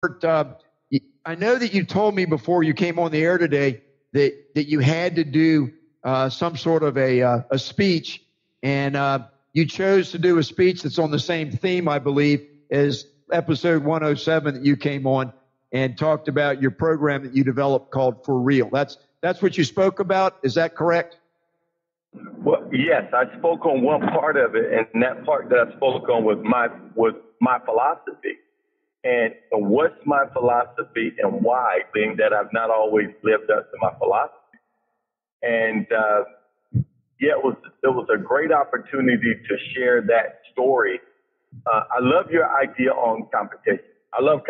I know that you told me before you came on the air today that you had to do some sort of a speech, and you chose to do a speech that's on the same theme, I believe, as episode 107 that you came on and talked about your program that you developed called For Real. That's what you spoke about. Is that correct? Well, yes, I spoke on one part of it, and that part that I spoke on was my philosophy. And what's my philosophy and why, being that I've not always lived up to my philosophy. And it was a great opportunity to share that story. I love your idea on competition. I love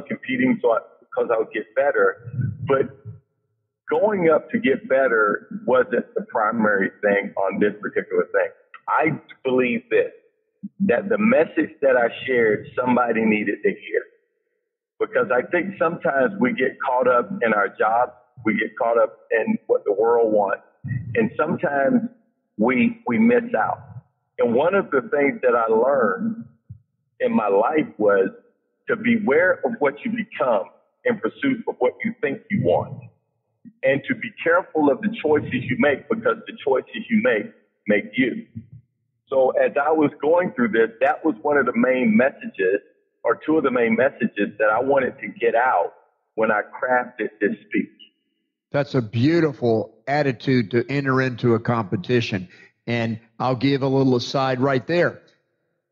competing because I would get better, but going up to get better wasn't the primary thing on this particular thing. I believe this, that the message that I shared, somebody needed to hear. Because I think sometimes we get caught up in our jobs, we get caught up in what the world wants, and sometimes we miss out. And one of the things that I learned in my life was to beware of what you become in pursuit of what you think you want. And to be careful of the choices you make, because the choices you make you. So as I was going through this, that was one of the main messages, or two of the main messages that I wanted to get out when I crafted this speech. That's a beautiful attitude to enter into a competition. And I'll give a little aside right there.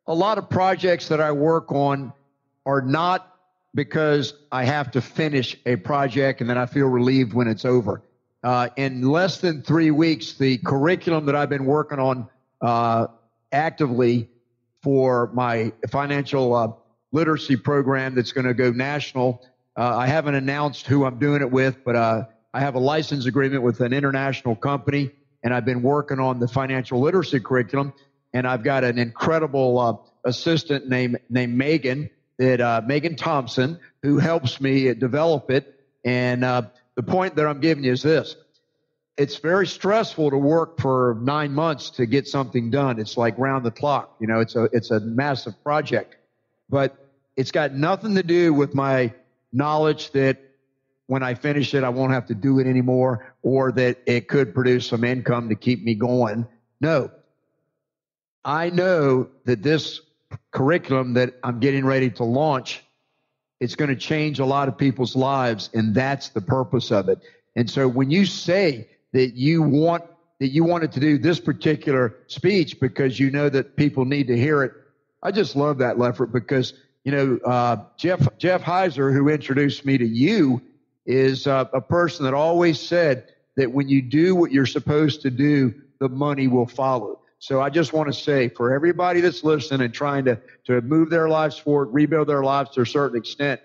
A lot of projects that I work on are not because I have to finish a project and then I feel relieved when it's over. In less than 3 weeks, the curriculum that I've been working on actively for my financial literacy program that's going to go national, I haven't announced who I'm doing it with, but I have a license agreement with an international company, and I've been working on the financial literacy curriculum, and I've got an incredible assistant named Megan, Megan Thompson, who helps me develop it. And the point that I'm giving you is this. It's very stressful to work for 9 months to get something done. It's like round the clock. You know, it's a massive project. But it's got nothing to do with my knowledge that when I finish it, I won't have to do it anymore, or that it could produce some income to keep me going. No. I know that this curriculum that I'm getting ready to launch, it's going to change a lot of people's lives, and that's the purpose of it. And so when you say that you wanted to do this particular speech because you know that people need to hear it, I just love that, Lefford, because Jeff Heiser, who introduced me to you, is a person that always said that when you do what you're supposed to do, the money will follow. So I just want to say, for everybody that's listening and trying to move their lives forward, rebuild their lives to a certain extent,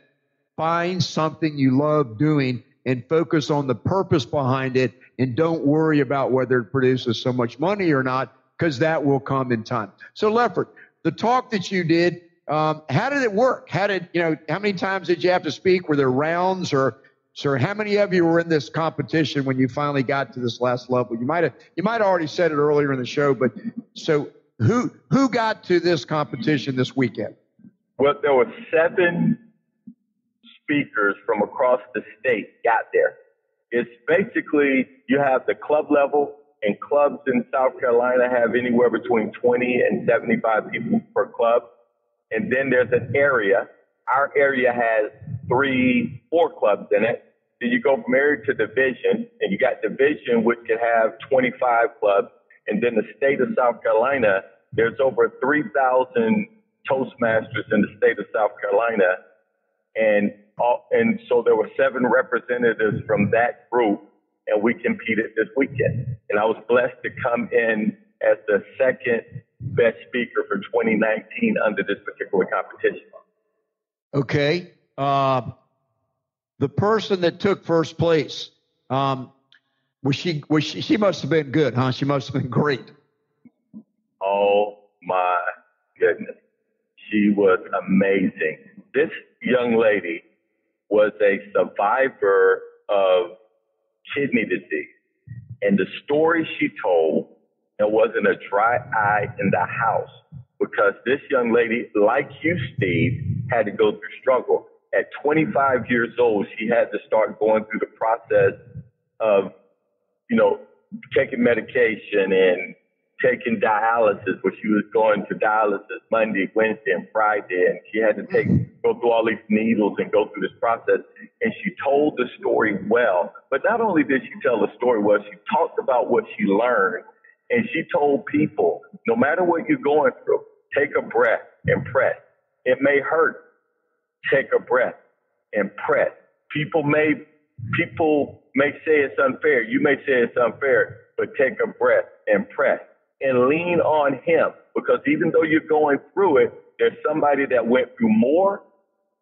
find something you love doing and focus on the purpose behind it, and don't worry about whether it produces so much money or not, because that will come in time. So Lefford, the talk that you did, how did it work? How many times did you have to speak? Were there rounds, or how many of you were in this competition when you finally got to this last level? You might have already said it earlier in the show, but so who got to this competition this weekend? Well, there were 7 speakers from across the state got there. It's basically, you have the club level, and clubs in South Carolina have anywhere between 20 and 75 people per club. And then there's an area. Our area has 3-4 clubs in it. Then you go from area to division, and you got division, which can have 25 clubs. And then the state of South Carolina, there's over 3,000 Toastmasters in the state of South Carolina. And so there were 7 representatives from that group, and we competed this weekend. And I was blessed to come in as the second best speaker for 2019 under this particular competition. Okay. The person that took first place, she must have been good, huh? She must have been great. Oh my goodness. She was amazing. This young lady was a survivor of kidney disease. And the story she told, there wasn't a dry eye in the house, because this young lady, like you, Steve, had to go through struggle. at 25 years old, she had to start going through the process of, taking medication and taking dialysis, where she was going to dialysis Monday, Wednesday, and Friday, and she had to go through all these needles and go through this process. And she told the story well, but not only did she tell the story well, she talked about what she learned, and she told people, no matter what you're going through, take a breath and press. It may hurt. Take a breath and press. People may say it's unfair. You may say it's unfair, but take a breath and press and lean on him, because even though you're going through it, there's somebody that went through more.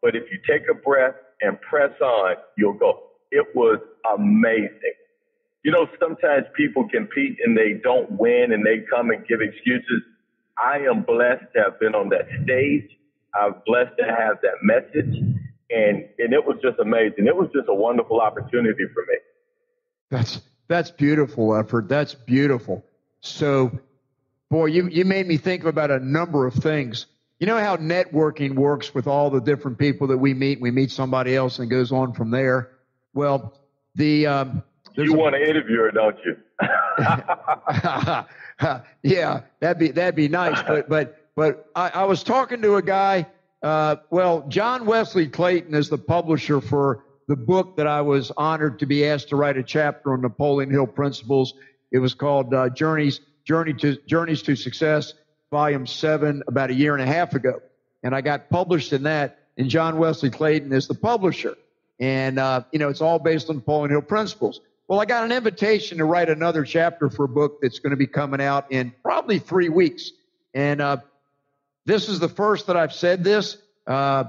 But if you take a breath and press on, you'll go. It was amazing. Sometimes people compete and they don't win and they come and give excuses. I am blessed to have been on that stage. I'm blessed to have that message. And it was just amazing. It was just a wonderful opportunity for me. That's beautiful, Lefford. That's beautiful. So, boy, you made me think about a number of things. You know how networking works with all the different people that we meet? We meet somebody else and it goes on from there. Well, you want to interview her, don't you? Yeah, that'd be nice. But I was talking to a guy. John Wesley Clayton is the publisher for the book that I was honored to be asked to write a chapter on, Napoleon Hill Principles. It was called Journeys to Success, Volume 7, about a year and a half ago. And I got published in that, and John Wesley Clayton is the publisher. And, it's all based on Napoleon Hill Principles. Well, I got an invitation to write another chapter for a book that's going to be coming out in probably 3 weeks. And this is the first that I've said this. I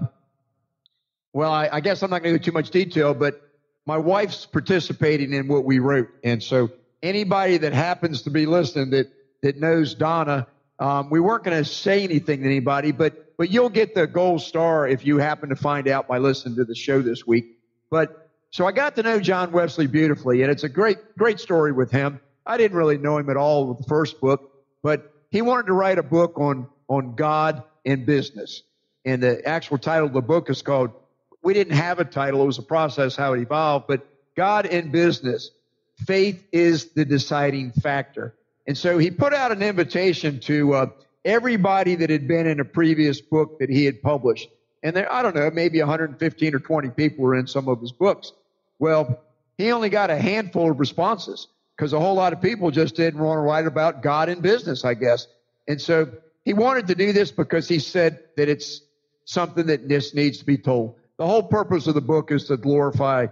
guess I'm not going to go too much detail, but my wife's participating in what we wrote. And so anybody that happens to be listening that knows Donna, we weren't going to say anything to anybody, but you'll get the gold star if you happen to find out by listening to the show this week. So I got to know John Wesley beautifully, and it's a great story with him. I didn't really know him at all with the first book, but he wanted to write a book on God and business. And the actual title of the book is called, we didn't have a title, it was a process how it evolved, but God and Business, Faith is the Deciding Factor. And so he put out an invitation to everybody that had been in a previous book that he had published. And there, I don't know, maybe 115 or 20 people were in some of his books. Well, he only got a handful of responses because a whole lot of people just didn't want to write about God and business, I guess. And so he wanted to do this because he said that it's something that just needs to be told. The whole purpose of the book is to glorify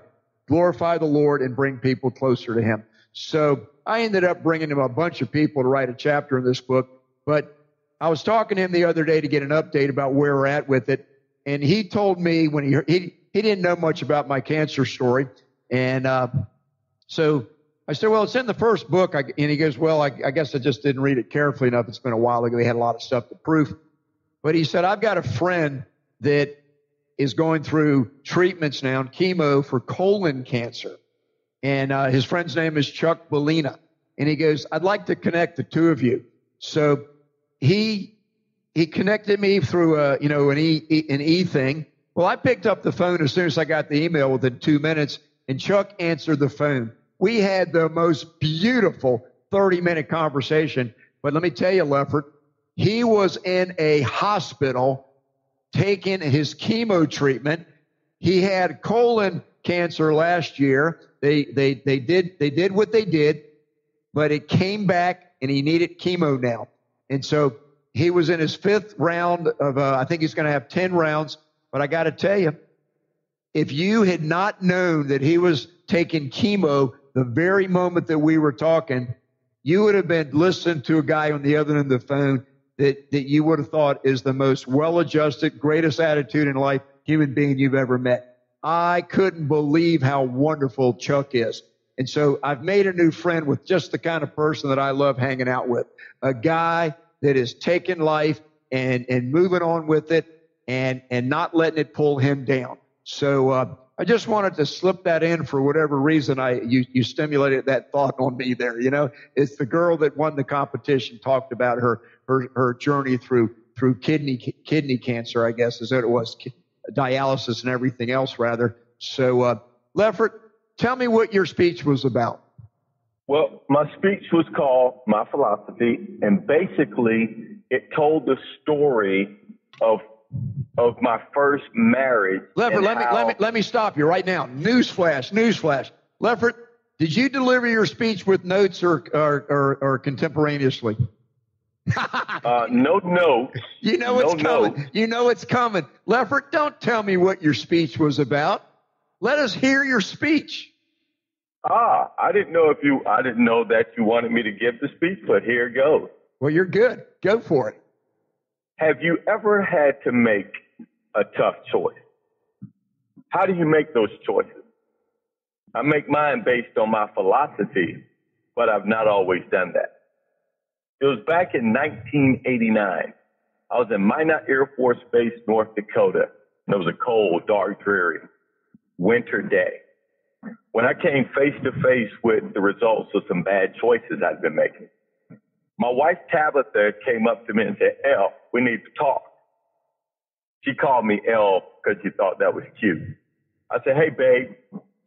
the Lord and bring people closer to him. So I ended up bringing him a bunch of people to write a chapter in this book. But I was talking to him the other day to get an update about where we're at with it. And he told me when he didn't know much about my cancer story. And so I said, well, it's in the first book. And he goes, well, I guess I just didn't read it carefully enough. It's been a while ago. He had a lot of stuff to proof. But he said, I've got a friend that is going through treatments now, chemo for colon cancer. And his friend's name is Chuck Bellina. And he goes, I'd like to connect the two of you. So he connected me through an e thing. Well, I picked up the phone as soon as I got the email within 2 minutes, and Chuck answered the phone. We had the most beautiful 30-minute conversation. But let me tell you, Lefford, he was in a hospital taking his chemo treatment. He had colon cancer last year. They did what they did, but it came back and he needed chemo now. And so he was in his 5th round of, I think he's going to have 10 rounds. But I got to tell you, if you had not known that he was taking chemo the very moment that we were talking, you would have been listening to a guy on the other end of the phone that you would have thought is the most well-adjusted, greatest attitude in life human being you've ever met. I couldn't believe how wonderful Chuck is. And so I've made a new friend with just the kind of person that I love hanging out with. A guy that is taking life and moving on with it and not letting it pull him down. So I just wanted to slip that in for whatever reason you stimulated that thought on me there. You know, it's the girl that won the competition talked about her journey through kidney cancer, I guess is what it was. dialysis and everything else, rather. So, Lefford, tell me what your speech was about. Well, my speech was called My Philosophy, and basically it told the story of my first marriage. Lefford, let me stop you right now. Newsflash. Lefford, did you deliver your speech with notes or contemporaneously? No notes. You know it's coming. Notes. You know it's coming. Lefford, don't tell me what your speech was about. Let us hear your speech. I didn't know that you wanted me to give the speech, but here it goes. Well, you're good. Go for it. Have you ever had to make a tough choice? How do you make those choices? I make mine based on my philosophy, but I've not always done that. It was back in 1989. I was in Minot Air Force Base, North Dakota, and it was a cold, dark, dreary winter day when I came face to face with the results of some bad choices I'd been making. My wife, Tabitha, came up to me and said, "El, we need to talk." She called me El because she thought that was cute. I said, "Hey, babe,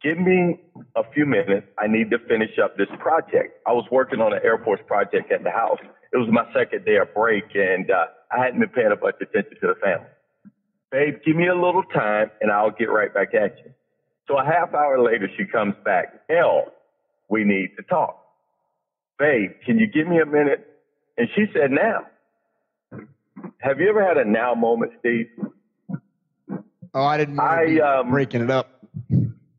give me a few minutes. I need to finish up this project." I was working on an Air Force project at the house. It was my second day of break, and I hadn't been paying a bunch of attention to the family. "Babe, give me a little time, and I'll get right back at you." So a half hour later, she comes back. "El, we need to talk." "Babe, can you give me a minute?" And she said, "Now." Have you ever had a now moment, Steve? Oh, I didn't want to be breaking it up.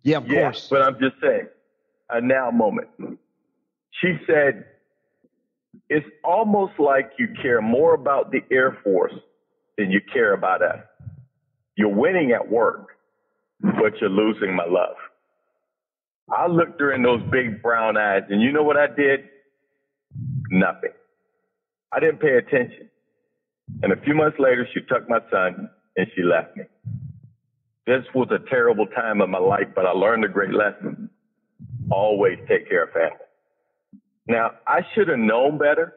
Yeah, of course. But I'm just saying, a now moment. She said, "It's almost like you care more about the Air Force than you care about us. You're winning at work, but you're losing my love." I looked her in those big brown eyes, and you know what I did? Nothing. I didn't pay attention. And a few months later, she took my son and she left me. This was a terrible time of my life, but I learned a great lesson. Always take care of family. Now, I should have known better.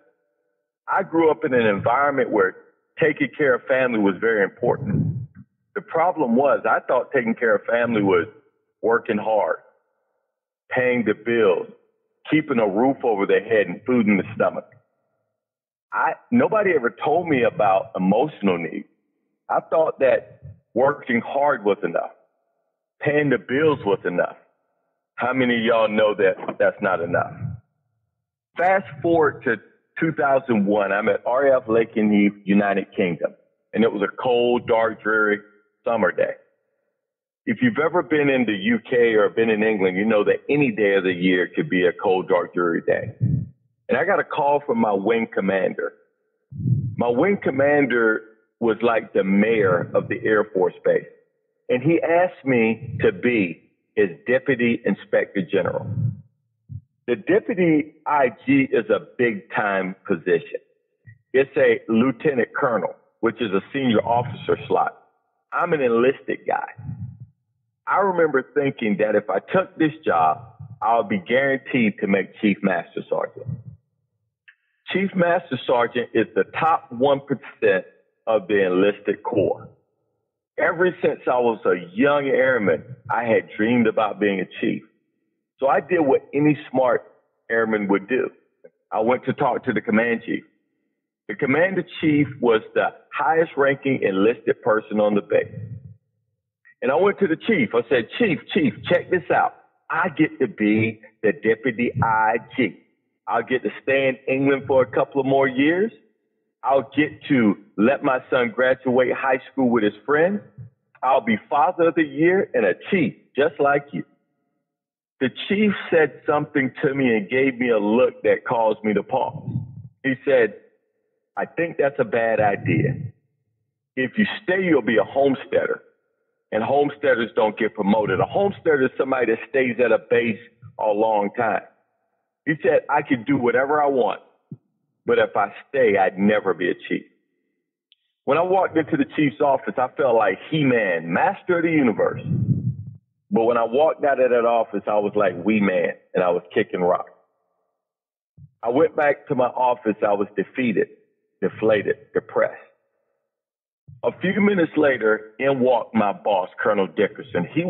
I grew up in an environment where taking care of family was very important. The problem was I thought taking care of family was working hard, paying the bills, keeping a roof over their head and food in the stomach. Nobody ever told me about emotional needs. I thought that working hard was enough. Paying the bills was enough. How many of y'all know that that's not enough? Fast forward to 2001. I'm at RAF Lakenheath, United Kingdom, and it was a cold, dark, dreary summer day. If you've ever been in the UK or been in England, you know that any day of the year could be a cold, dark, dreary day. And I got a call from my wing commander. My wing commander was like the mayor of the Air Force Base. And he asked me to be his deputy inspector general. The deputy IG is a big time position. It's a lieutenant colonel, which is a senior officer slot. I'm an enlisted guy. I remember thinking that if I took this job, I would be guaranteed to make Chief Master Sergeant. Chief Master Sergeant is the top 1% of the enlisted corps. Ever since I was a young airman, I had dreamed about being a chief. So I did what any smart airman would do. I went to talk to the command chief. The commander chief was the highest ranking enlisted person on the base. And I went to the chief. I said, Chief, check this out. I get to be the deputy IG. I'll get to stay in England for a couple of more years. I'll get to let my son graduate high school with his friends. I'll be father of the year and a chief, just like you. The chief said something to me and gave me a look that caused me to pause. He said, "I think that's a bad idea. If you stay, you'll be a homesteader. And homesteaders don't get promoted. A homesteader is somebody that stays at a base a long time." He said, "I can do whatever I want, but if I stay, I'd never be a chief." When I walked into the chief's office, I felt like He-Man, master of the universe. But when I walked out of that office, I was like Wee-Man, and I was kicking rock. I went back to my office. I was defeated, deflated, depressed. A few minutes later, in walked my boss, Colonel Dickerson. He